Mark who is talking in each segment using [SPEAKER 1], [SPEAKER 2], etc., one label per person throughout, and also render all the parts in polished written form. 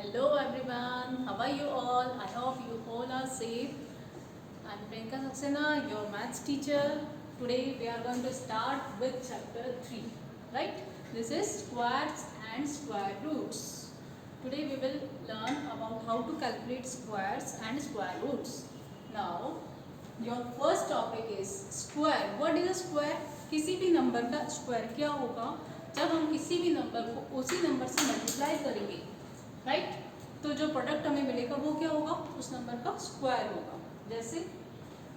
[SPEAKER 1] Hello everyone, how are you all? I hope you all are safe. I'm Priyanka Saxena, your maths teacher. Today we are going to start with chapter 3, right? This is squares and square roots. Today we will learn about how to calculate squares and square roots. Now, your first topic is square. What is a square? किसी भी number का square क्या होगा जब हम किसी भी number को उसी नंबर से मल्टीप्लाई करेंगे, राइट? तो जो प्रोडक्ट हमें मिलेगा वो क्या होगा? उस नंबर का स्क्वायर होगा। जैसे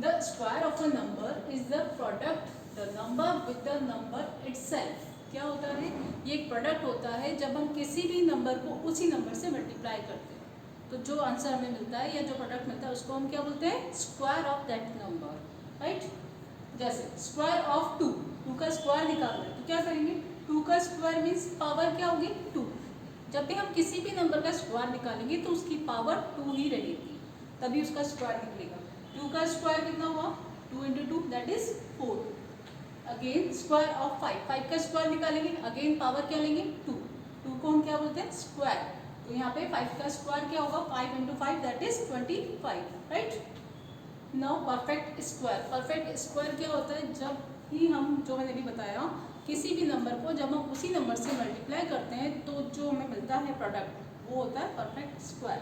[SPEAKER 1] the square of a number is the product the number with the number itself. क्या होता है? ये एक प्रोडक्ट होता है जब हम किसी भी नंबर को उसी नंबर से मल्टीप्लाई करते हैं, तो जो आंसर हमें मिलता है या जो प्रोडक्ट मिलता है उसको हम क्या बोलते हैं? Square of that number, right? जैसे स्क्वायर ऑफ 2 का स्क्वायर निकालना है तो क्या करेंगे? 2 का स्क्वायर मीन्स पावर क्या होगी? 2। जब भी हम किसी भी नंबर का स्क्वायर निकालेंगे तो उसकी पावर 2 ही रहेगी, तभी उसका स्क्वायर निकलेगा। 2 का स्क्वायर कितना हुआ? 2 × 2 that is 4। Again square of 5 का स्क्वायर निकालेंगे, अगेन पावर क्या लेंगे? 2 को हम क्या बोलते हैं? स्क्वायर। तो यहाँ पे 5 का स्क्वायर क्या होगा? 5 × 5 that is 25, right? Now perfect square. Perfect square क्या होता है? जब ही हम, जो मैंने अभी बताया, किसी भी नंबर को जब हम उसी नंबर से मल्टीप्लाई करते हैं तो जो हमें मिलता है प्रोडक्ट वो होता है परफेक्ट स्क्वायर।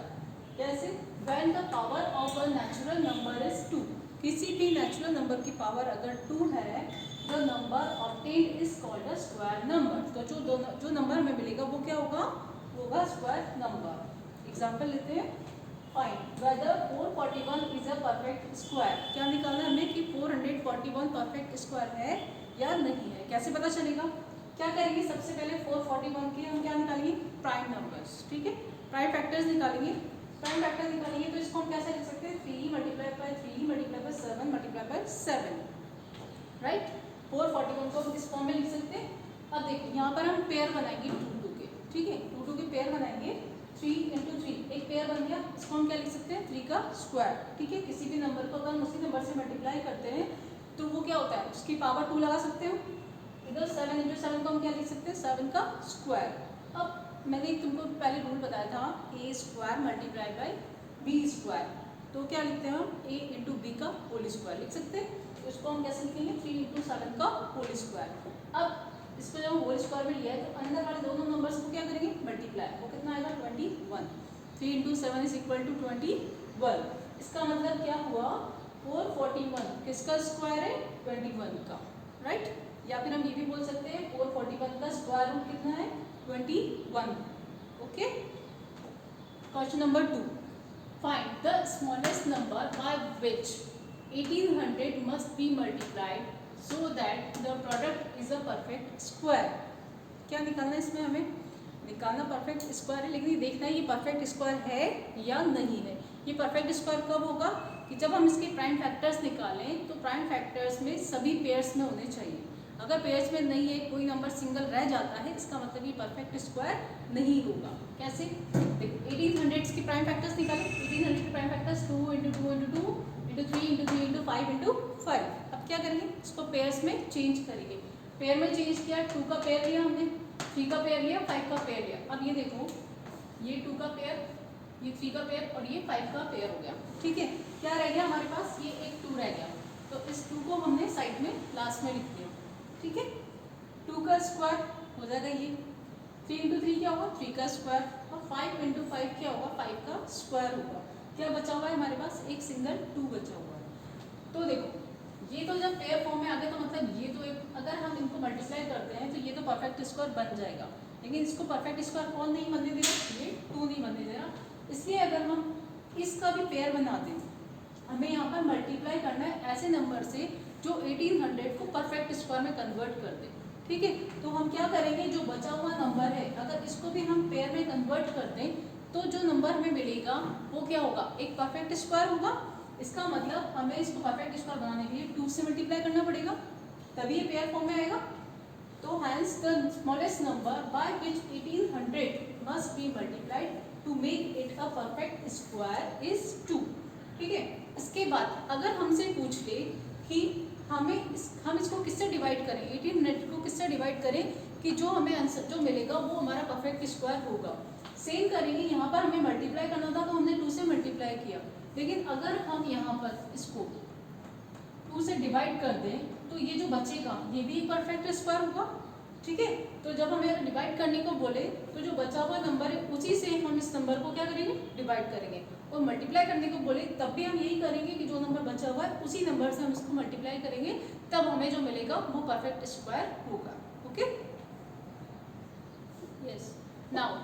[SPEAKER 1] जैसे when the power of a natural number is 2, किसी भी नेचुरल नंबर की पावर अगर 2 है, the number obtained is called a square number. तो जो नंबर हमें मिलेगा वो क्या होगा? वो होगा स्क्वायर नंबर। एग्जाम्पल लेते हैं। Find weather 441 is a perfect square. क्या निकालना है हमें कि 441 परफेक्ट स्क्वायर है या नहीं है। कैसे पता चलेगा? क्या करेंगे? सबसे पहले 441 के हम क्या निकालेंगे? प्राइम नंबर्स, ठीक है? प्राइम फैक्टर्स निकालेंगे। प्राइम फैक्टर निकालेंगे तो इसको हम कैसे लिख सकते हैं? 3 × 3 × 7 × 7, राइट? 441 को हम इस फॉर्म में लिख सकते हैं। अब देखिए यहाँ पर हम पेयर बनाएंगे 2 2 के, ठीक है? 2 2 के पेयर बनाएंगे। 3 × 3 एक पेयर बन गया, इसको हम क्या लिख सकते हैं? 3 का स्क्वायर, ठीक है? किसी भी नंबर को अगर हम उसी नंबर से मल्टीप्लाई करते हैं तो वो क्या होता है? उसकी पावर 2 लगा सकते हो। इधर 7 × 7 को हम क्या लिख सकते हैं? 7 का स्क्वायर। अब मैंने तुमको पहले रूल बताया था a² × b², तो क्या लिखते हैं हम? a × b का होल स्क्वायर लिख सकते हैं। तो इसको हम कैसे लिखेंगे? 3 × 7 का होल स्क्वायर। अब इसको जब होल स्क्वायर में लिया है तो अंदर वाले दोनों नंबर्स को क्या करेंगे? मल्टीप्लाई। वो कितना आएगा? 21। 3 × 7 = 21। इसका मतलब क्या हुआ? 441 किसका स्क्वायर है? 21 का, राइट? या फिर हम ये भी बोल सकते हैं 441 का स्क्वायर रूट कितना है? 21। Okay. Question number 2, find the smallest number by which 1800 must be multiplied so that the product is a perfect square. क्या निकालना है इसमें? हमें निकालना परफेक्ट स्क्वायर है, लेकिन ये देखना है ये परफेक्ट स्क्वायर है या नहीं है। ये परफेक्ट स्क्वायर कब होगा? कि जब हम इसके प्राइम फैक्टर्स निकालें तो प्राइम फैक्टर्स में सभी पेयर्स में होने चाहिए। अगर पेयर्स में नहीं है, कोई नंबर सिंगल रह जाता है, इसका मतलब ये परफेक्ट स्क्वायर नहीं होगा। कैसे? 1800 के प्राइम फैक्टर्स निकालें। 1800 के प्राइम फैक्टर्स 2 × 2 × 2 × 3 × 3 × 5 × 5। अब क्या करेंगे? इसको पेयर्स में चेंज करेंगे। पेयर में चेंज किया, 2 का पेयर लिया हमने, 3 का पेयर लिया, 5 का पेयर लिया। अब ये देखो, ये 2 का पेयर, ये 3 का पेयर और ये 5 का पेयर हो गया, ठीक है? क्या रह गया हमारे पास? ये एक 2 रह गया, तो इस 2 को हमने साइड में लास्ट में लिख दिया, ठीक है? 2 का स्क्वायर हो जाएगा ये। 3 × 3 क्या होगा? 3 का स्क्वायर। और 5 × 5 क्या होगा? 5 का स्क्वायर होगा। क्या बचा हुआ है हमारे पास? एक सिंगल 2 बचा हुआ है। तो देखो, ये तो जब पेयर फॉर्म में आ गया तो मतलब ये तो एक, अगर हम इनको मल्टीप्लाई करते हैं तो ये तो परफेक्ट स्क्वायर बन जाएगा, लेकिन इसको परफेक्ट स्क्वायर कौन नहीं बनने दे रहा? ये 2 नहीं बनने दे रहा। इसलिए अगर हम इसका भी पेयर बना दें, हमें यहाँ पर मल्टीप्लाई करना है ऐसे नंबर से जो 1800 को परफेक्ट स्क्वायर में कन्वर्ट कर दे, ठीक है? तो हम क्या करेंगे? जो बचा हुआ नंबर है अगर इसको भी हम पेयर में कन्वर्ट कर दें तो जो नंबर हमें मिलेगा वो क्या होगा? एक परफेक्ट स्क्वायर होगा। इसका मतलब हमें इसको परफेक्ट स्क्वायर बनाने के लिए 2 से मल्टीप्लाई करना पड़ेगा, तभी ये पेयर फॉर्म में आएगा। तो hence the smallest number by which 1800 must be multiplied to make it a perfect square is 2, ठीक है? इसके बाद अगर हमसे पूछ ले कि हम इसको किससे डिवाइड करें, 1800 को किससे डिवाइड करें कि जो हमें आंसर जो मिलेगा वो हमारा परफेक्ट स्क्वायर होगा। सेम करेंगे, यहाँ पर हमें मल्टीप्लाई करना था तो हमने 2 से मल्टीप्लाई किया, लेकिन अगर हम यहाँ पर इसको 2 से डिवाइड कर दें तो ये जो बचेगा ये भी एक परफेक्ट स्क्वायर होगा, ठीक है। तो जब हमें डिवाइड करने को बोले तो जो बचा हुआ नंबर है उसी से हम इस नंबर को क्या करेंगे, डिवाइड करेंगे। और मल्टीप्लाई करने को बोले तब भी हम यही करेंगे कि जो नंबर बचा हुआ है उसी नंबर से हम इसको मल्टीप्लाई करेंगे, तब हमें जो मिलेगा वो परफेक्ट स्क्वायर होगा। Okay, yes. Now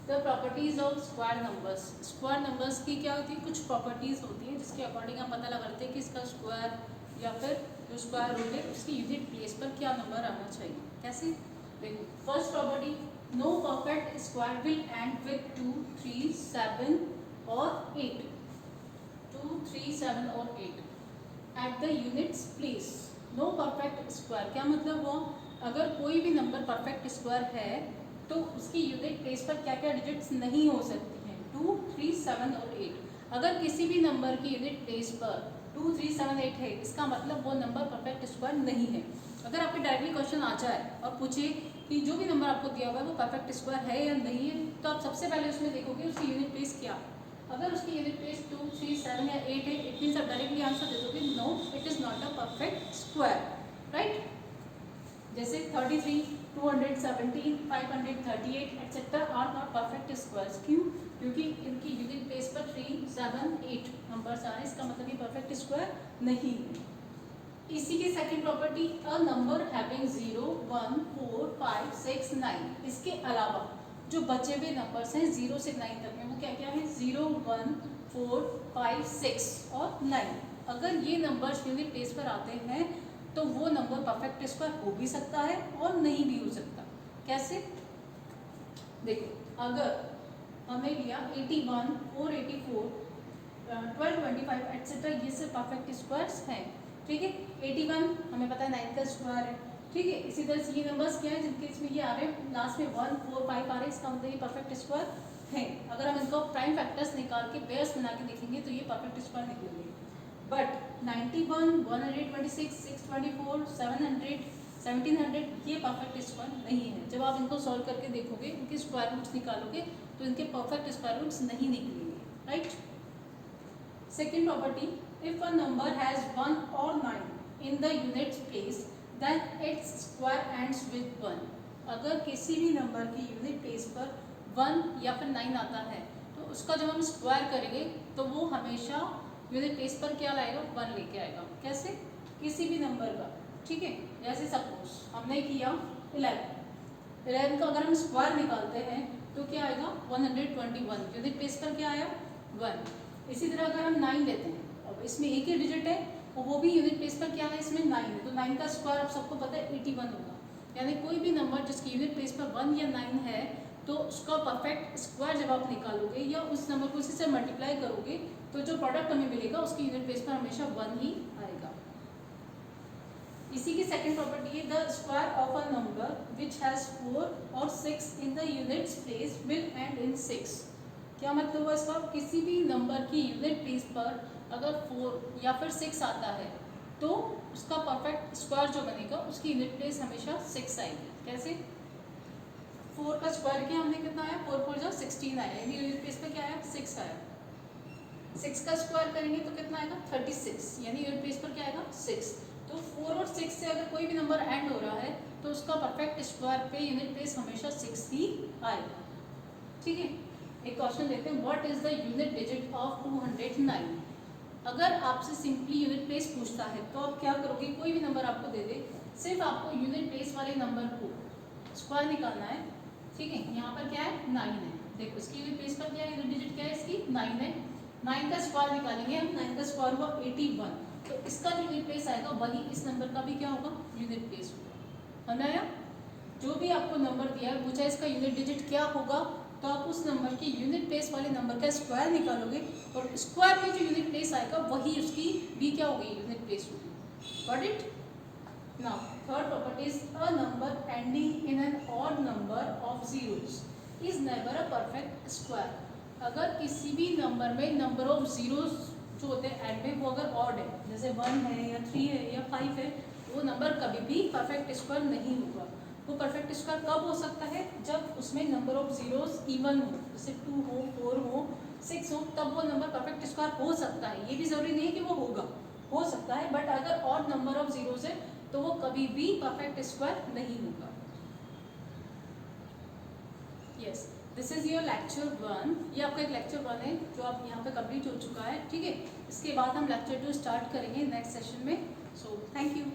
[SPEAKER 1] the properties of square numbers. Square numbers की क्या होती है, कुछ प्रॉपर्टीज होती है जिसके अकॉर्डिंग हम पता लगाते हैं कि इसका स्क्वायर या फिर जो स्क्वायर रूट है उसकी यूनिट प्लेस पर क्या नंबर आना चाहिए। कैसे, देखो, first property, no perfect square will end with 2, 3, 7 और 8। 2, 3, 7 और 8 at the units place. No perfect square क्या मतलब हुआ, अगर कोई भी नंबर परफेक्ट स्क्वायर है तो उसकी यूनिट प्लेस पर क्या क्या डिजिट्स नहीं हो सकती हैं, 2, 3, 7 और 8। अगर किसी भी नंबर की यूनिट प्लेस पर 2, 3, 7, 8 है, इसका मतलब वो नंबर परफेक्ट स्क्वायर नहीं है। अगर आपके डायरेक्टली क्वेश्चन आ जाए और पूछे कि जो भी नंबर आपको दिया हुआ है वो परफेक्ट स्क्वायर है या नहीं है, तो आप सबसे पहले उसमें देखोगे उसकी यूनिट प्लेस क्या। अगर उसकी यूनिट प्लेस 2, 3, 7 या 8 है, इट मीन्स आप डायरेक्टली आंसर दे दोगे no it is not a perfect square, right. जैसे 33, 217, 538 etcetera are not perfect squares. क्यों, क्योंकि इनकी यूनिट प्लेस पर 3, 7, 8 नंबर्स आ रहे हैं, इसका मतलब ये परफेक्ट स्क्वायर नहीं है। इसी की second property, a number having 0, 1, 4, 5, 6, 9। इसके अलावा जो बचे हुए नंबर्स हैं 0 से 9 तक में, वो क्या क्या है, 0, 1, 4, 5, 6 और 9। अगर ये नंबर्स यूनिट प्लेस पर आते हैं तो वो नंबर परफेक्ट स्क्वायर हो भी सकता है और नहीं भी हो सकता। कैसे, देखो, अगर हमें लिया 81, 484, 1225 एक्सेट्रा, ये सब परफेक्ट स्क्वायर्स हैं, ठीक है। 81 हमें पता है 9 का स्क्वायर है, ठीक है। इसी तरह से ये नंबर्स क्या है जिनके इसमें ये आ रहे हैं लास्ट में 1, 4, 5 आ रहे हैं, इसका मतलब ये परफेक्ट स्क्वायर है। अगर हम इनको प्राइम फैक्टर्स निकाल के पेयर्स बना के देखेंगे तो ये परफेक्ट स्क्वायर निकलेंगे। बट 91, 126, 624, 700, 1700 ये परफेक्ट स्क्वायर नहीं है। जब आप इनको सॉल्व करके देखोगे, इनके स्क्वायर रूट्स निकालोगे तो इनके परफेक्ट स्क्वायर रूट्स नहीं निकलेंगे, right. Second property, if a number has 1 और 9 in the units place then its square ends with 1। अगर किसी भी नंबर की यूनिट प्लेस पर 1 या फिर 9 आता है तो उसका जब हम स्क्वायर करेंगे तो वो हमेशा यूनिट प्लेस पर क्या लाएगा, 1 लेके आएगा। कैसे, किसी भी नंबर का, ठीक है। जैसे सपोज हमने किया 11 का अगर हम स्क्वायर निकालते हैं तो क्या आएगा, 121। यूनिट प्लेस पर क्या आया, 1। इसी तरह अगर हम 9 लेते हैं, अब इसमें एक ही डिजिट है और वो भी यूनिट प्लेस पर क्या है, इसमें 9 है, तो 9 का स्क्वायर आप सबको पता है 81 होगा। यानी कोई भी नंबर जिसकी यूनिट प्लेस पर 1 या 9 है तो उसका परफेक्ट स्क्वायर जब आप निकालोगे या उस नंबर को इसी से मल्टीप्लाई करोगे तो जो प्रोडक्ट हमें मिलेगा उसकी यूनिट प्लेस पर हमेशा 1 ही आएगा। इसी की सेकंड प्रॉपर्टी है, the square of a number which has 4 और 6 इन the units place will and in 6। क्या मतलब हुआ इसका, किसी भी नंबर की यूनिट प्लेस पर अगर 4 या फिर 6 आता है तो उसका परफेक्ट स्क्वायर जो बनेगा उसकी यूनिट प्लेस हमेशा 6 आएगी। कैसे, 4 का स्क्वायर किया हमने, कितना आया, 4 4 जो 16 आया, यानी यूनिट प्लेस पर क्या आया, 6 आया। 6 का स्क्वायर करेंगे तो कितना आएगा, 36, यानी यूनिट प्लेस पर क्या आएगा, 6। तो 4 और 6 से अगर कोई भी नंबर एंड हो रहा है तो उसका परफेक्ट स्क्वायर पे यूनिट प्लेस हमेशा 6 ही आएगा, ठीक है। एक क्वेश्चन देखते हैं, what is the unit digit of 209। अगर आपसे सिंपली यूनिट प्लेस पूछता है तो आप क्या करोगे, कोई भी नंबर आपको दे दे, सिर्फ आपको यूनिट प्लेस वाले नंबर को स्क्वायर निकालना है, ठीक है। यहाँ पर क्या है, 9 है, देखो इसकी यूनिट प्लेस पर क्या है, यूनिट डिजिट क्या है इसकी, 9 है। 9 का स्क्वायर निकालेंगे हम, 9 का स्क्वायर हुआ 81, तो इसका जो यूनिट प्लेस आएगा वही इस नंबर का भी क्या होगा, यूनिट प्लेस होगा। समझ आया, जो भी आपको नंबर दिया है पूछा इसका यूनिट डिजिट क्या होगा, तो आप उस नंबर की यूनिट प्लेस वाले नंबर का स्क्वायर निकालोगे और स्क्वायर में जो यूनिट प्लेस आएगा वही उसकी भी क्या होगी, यूनिट प्लेस होगी। Got it. Now third property is, a number ending in an odd number of zeros is never a perfect square. अगर किसी भी नंबर में नंबर ऑफ जीरोस जो होते हैं एंड में वो अगर ऑड है, जैसे 1 है या 3 है या 5 है, वो नंबर कभी भी परफेक्ट स्क्वायर नहीं होगा। वो परफेक्ट स्क्वायर कब हो सकता है? जब उसमें नंबर ऑफ जीरोस इवन हो, जैसे 2 हो, 4 हो, 6 हो, तब वो नंबर परफेक्ट स्क्वायर हो सकता है। ये भी जरूरी नहीं है कि वो होगा, हो सकता है, बट अगर ऑड नंबर ऑफ जीरोस है तो वो कभी भी परफेक्ट स्क्वायर नहीं होगा। Yes, this is your lecture 1। ये आपका एक लेक्चर 1 है जो आप यहाँ पे कंप्लीट हो चुका है, ठीक है। इसके बाद हम लेक्चर 2 स्टार्ट करेंगे नेक्स्ट सेशन में। So thank you.